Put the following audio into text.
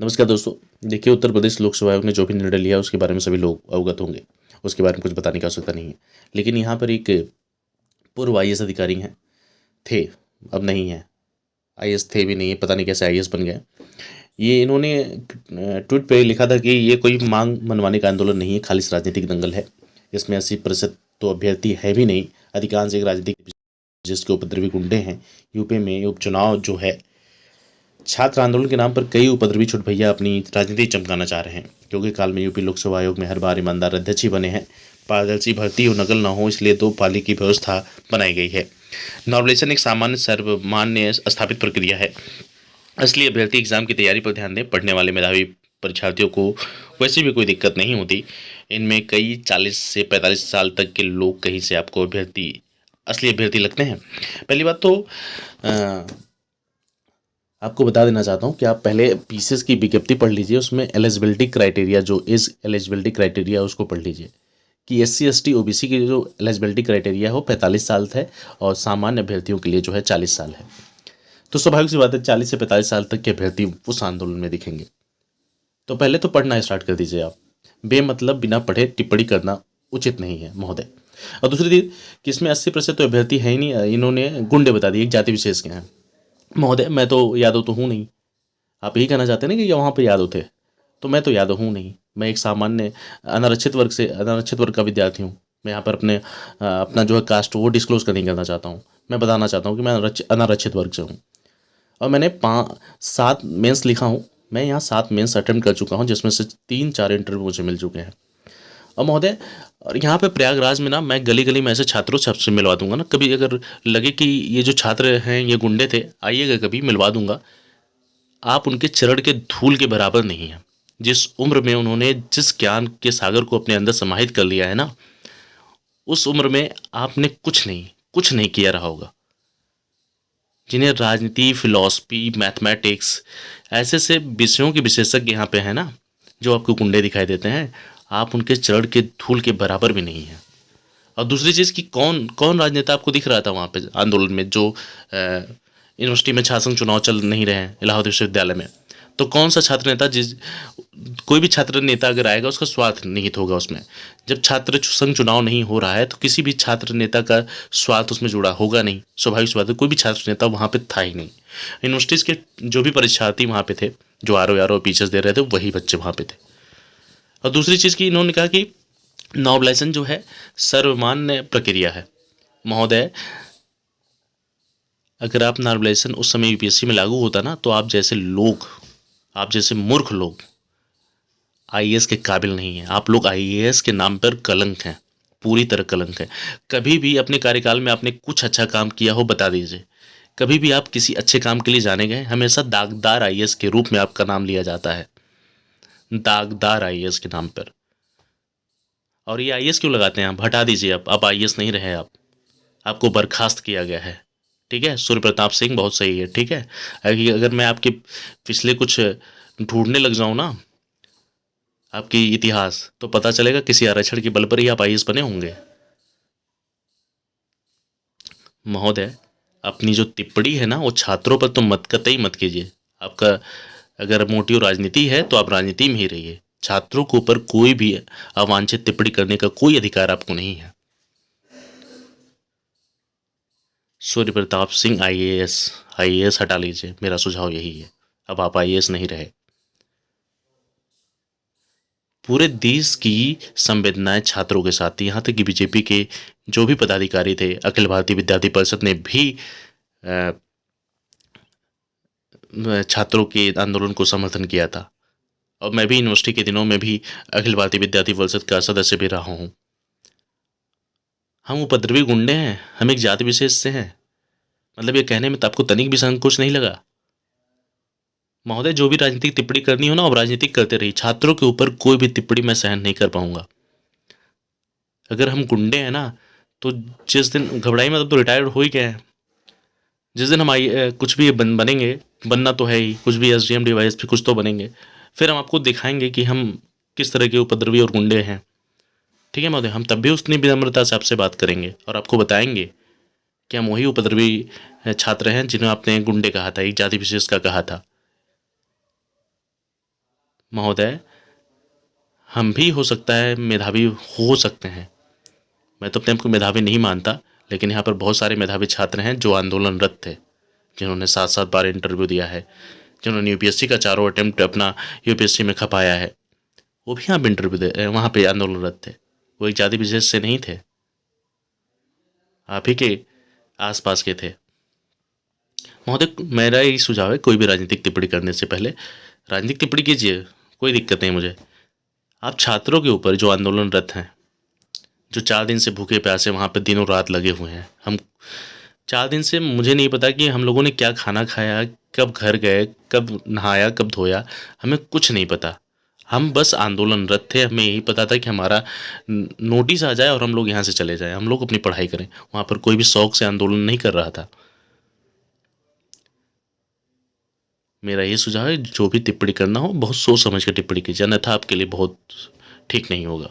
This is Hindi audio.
नमस्कार दोस्तों। देखिए, उत्तर प्रदेश लोक सेवा आयोग ने जो भी निर्णय लिया उसके बारे में सभी लोग अवगत होंगे। उसके बारे में कुछ बताने की आवश्यकता नहीं है। लेकिन यहाँ पर एक पूर्व आईएएस अधिकारी हैं, थे, अब नहीं है। आईएएस थे भी नहीं है, पता नहीं कैसे आईएएस बन गए। ये इन्होंने ट्वीट पे लिखा था कि ये कोई मांग मनवाने का आंदोलन नहीं है, खालिश राजनीतिक दंगल है। इसमें 80% तो अभ्यर्थी है भी नहीं, अधिकांश एक राजनीतिक जिसके उपद्रवी गुंडे हैं। यूपी में उपचुनाव जो है, छात्र आंदोलन के नाम पर कई उपद्रवी छुट भैया अपनी राजनीति चमकाना चाह रहे हैं, क्योंकि काल में यूपी लोकसभा आयोग में हर बार ईमानदार अध्यक्ष ही बने हैं। पारदर्शी भर्ती हो, नकल न हो, इसलिए दो पाली की व्यवस्था बनाई गई है। नॉमिनेशन एक सामान्य सर्वमान्य स्थापित प्रक्रिया है। असली अभ्यर्थी एग्जाम की तैयारी पर ध्यान दें। पढ़ने वाले मेधावी परीक्षार्थियों को वैसे भी कोई दिक्कत नहीं होती। इनमें कई 40 से 45 साल तक के लोग कहीं से आपको असली अभ्यर्थी लगते हैं। पहली बात तो आपको बता देना चाहता हूँ कि आप पहले पीसीएस की विज्ञप्ति पढ़ लीजिए। उसमें एलिजिबिलिटी क्राइटेरिया, जो एज एलिजिबिलिटी क्राइटेरिया, उसको पढ़ लीजिए कि एससी एसटी ओबीसी की जो एलिजिबिलिटी क्राइटेरिया है वो 45 साल है, और सामान्य अभ्यर्थियों के लिए जो है 40 साल है। तो स्वाभाविक सी बात है, 40 से 45 साल तक के अभ्यर्थी उस आंदोलन में दिखेंगे। तो पहले तो पढ़ना स्टार्ट कर दीजिए आप। बेमतलब बिना पढ़े टिप्पणी करना उचित नहीं है महोदय। और दूसरी चीज कि इसमें 80% तो अभ्यर्थी है ही नहीं, इन्होंने गुंडे बता दिए, एक जाति विशेष के हैं। महोदय, मैं तो यादव तो हूँ नहीं। आप यही कहना चाहते हैं ना कि वहाँ पे यादव थे? तो मैं तो यादव हूँ नहीं। मैं एक सामान्य अनारक्षित वर्ग का विद्यार्थी हूँ। मैं यहाँ पर अपना जो है कास्ट वो डिस्क्लोज नहीं करना चाहता हूँ। मैं बताना चाहता हूँ कि मैं अनारक्षित वर्ग से हूँ, और मैंने 7 मेंस लिखा हूँ। मैं यहाँ 7 मेंस अटेम्प्ट कर चुका हूँ, जिसमें से 3-4 इंटरव्यू मुझे मिल चुके हैं। और महोदय, और यहाँ पे प्रयागराज में ना, मैं गली गली में ऐसे छात्रों से आपसे मिलवा दूंगा ना। कभी अगर लगे कि ये जो छात्र हैं ये गुंडे थे, आइएगा, कभी मिलवा दूंगा। आप उनके चरण के धूल के बराबर नहीं हैं। जिस उम्र में उन्होंने जिस ज्ञान के सागर को अपने अंदर समाहित कर लिया है ना, उस उम्र में आपने कुछ नहीं किया रहा होगा। जिन्हें राजनीति, फिलॉसफी, मैथमेटिक्स ऐसे से विषयों के विशेषज्ञ यहाँ पे हैं ना, जो आपको गुंडे दिखाई देते हैं, आप उनके चरण के धूल के बराबर भी नहीं हैं। और दूसरी चीज़ कि कौन कौन राजनेता आपको दिख रहा था वहाँ पे आंदोलन में, जो यूनिवर्सिटी में शासन चुनाव चल नहीं रहे हैं इलाहाबाद विश्वविद्यालय में? तो कौन सा छात्र नेता, जिस कोई भी छात्र नेता अगर आएगा उसका स्वार्थ निहित होगा उसमें। जब छात्र संघ चुनाव नहीं हो रहा है तो किसी भी छात्र नेता का स्वार्थ उसमें जुड़ा होगा नहीं। स्वाभाविक सी बात है, कोई भी छात्र नेता वहाँ पे था ही नहीं। यूनिवर्सिटीज़ के जो भी परीक्षार्थी वहाँ पे थे, जो आर ओ पीचर्स दे रहे थे, वही बच्चे वहाँ पे थे। और दूसरी चीज़ की इन्होंने कहा कि नॉबलाइजेशन जो है सर्वमान्य प्रक्रिया है। महोदय, अगर आप नॉर्मलाइजेशन उस समय यूपीएससी में लागू होता ना, तो आप जैसे मूर्ख लोग आईएएस के काबिल नहीं हैं। आप लोग आईएएस के नाम पर कलंक हैं, पूरी तरह कलंक है। कभी भी अपने कार्यकाल में आपने कुछ अच्छा काम किया हो, बता दीजिए। कभी भी आप किसी अच्छे काम के लिए जाने गए? हमेशा दागदार आईएएस के रूप में आपका नाम लिया जाता है, दागदार आईएएस के नाम पर। और ये आईएएस क्यों लगाते हैं? आप हटा दीजिए। आप आईएएस नहीं रहे। आप आपको बर्खास्त किया गया है। ठीक है, सूर्य प्रताप सिंह बहुत सही है। ठीक है, अगर मैं आपके पिछले कुछ ढूंढने लग जाऊं ना, आपकी इतिहास, तो पता चलेगा किसी आरक्षण के बल पर ही आप आईएएस बने होंगे। महोदय, अपनी जो टिप्पणी है ना, वो छात्रों पर तो मत, कतई मत कीजिए। आपका अगर मोटिव राजनीति है तो आप राजनीति में ही रहिए। छात्रों के ऊपर कोई भी अवांछित टिप्पणी करने का कोई अधिकार आपको नहीं है। सूर्य प्रताप सिंह आईएएस, आईएएस हटा लीजिए, मेरा सुझाव यही है। अब आप आईएएस नहीं रहे। पूरे देश की संवेदनाएं छात्रों के साथ थी। यहाँ तक कि बीजेपी के जो भी पदाधिकारी थे, अखिल भारतीय विद्यार्थी परिषद ने भी अ, छात्रों के आंदोलन को समर्थन किया था। और मैं भी यूनिवर्सिटी के दिनों में भी अखिल भारतीय विद्यार्थी परिषद का सदस्य भी रहा हूँ। हम उपद्रवी गुंडे हैं, हम एक जाति विशेष से हैं? मतलब ये कहने में तो आपको तनिक भी संकोच नहीं लगा? महोदय, जो भी राजनीतिक टिप्पणी करनी हो ना, अब राजनीतिक करते रहिए। छात्रों के ऊपर कोई भी टिप्पणी मैं सहन नहीं कर पाऊंगा। अगर हम गुंडे हैं ना, तो जिस दिन घबराई, मतलब तो रिटायर्ड हो ही गए हैं। जिस दिन हम कुछ भी बनेंगे, बनना तो है ही, कुछ भी एसडीएम डिवाइस पे कुछ तो बनेंगे, फिर हम आपको दिखाएंगे कि हम किस तरह के उपद्रवी और गुंडे हैं। ठीक है महोदय, हम तब भी उतनी विनम्रता से आपसे बात करेंगे और आपको बताएंगे कि हम वही उपद्रवी छात्र हैं जिन्हें आपने गुंडे कहा था, एक जाति विशेष का कहा था। महोदय, हम भी हो सकता है मेधावी हो सकते हैं। मैं तो अपने आप को मेधावी नहीं मानता, लेकिन यहाँ पर बहुत सारे मेधावी छात्र हैं जो आंदोलनरत थे, जिन्होंने 7-7 बार इंटरव्यू दिया है, जिन्होंने यूपीएससी का चारों अटेम्प्ट अपना यूपीएससी में खपाया है, वो भी यहाँ पे इंटरव्यू दे वहाँ पे आंदोलनरत थे। वो एक जाति विशेष से नहीं थे, आप ही के आसपास के थे। महोदय, मेरा यही सुझाव है, कोई भी राजनीतिक टिप्पणी करने से पहले राजनीतिक टिप्पणी कीजिए, कोई दिक्कत नहीं मुझे। आप छात्रों के ऊपर जो आंदोलनरत हैं, जो 4 दिन से भूखे प्यासे वहाँ पे दिनों रात लगे हुए हैं, हम 4 दिन से मुझे नहीं पता कि हम लोगों ने क्या खाना खाया, कब घर गए, कब नहाया, कब धोया, हमें कुछ नहीं पता। हम बस आंदोलनरत थे, हमें यही पता था कि हमारा नोटिस आ जाए और हम लोग यहाँ से चले जाएं, हम लोग अपनी पढ़ाई करें। वहाँ पर कोई भी शौक से आंदोलन नहीं कर रहा था। मेरा ये सुझाव है, जो भी टिप्पणी करना हो बहुत सोच समझ कर टिप्पणी कीजिए, अन्यथा आपके लिए बहुत ठीक नहीं होगा।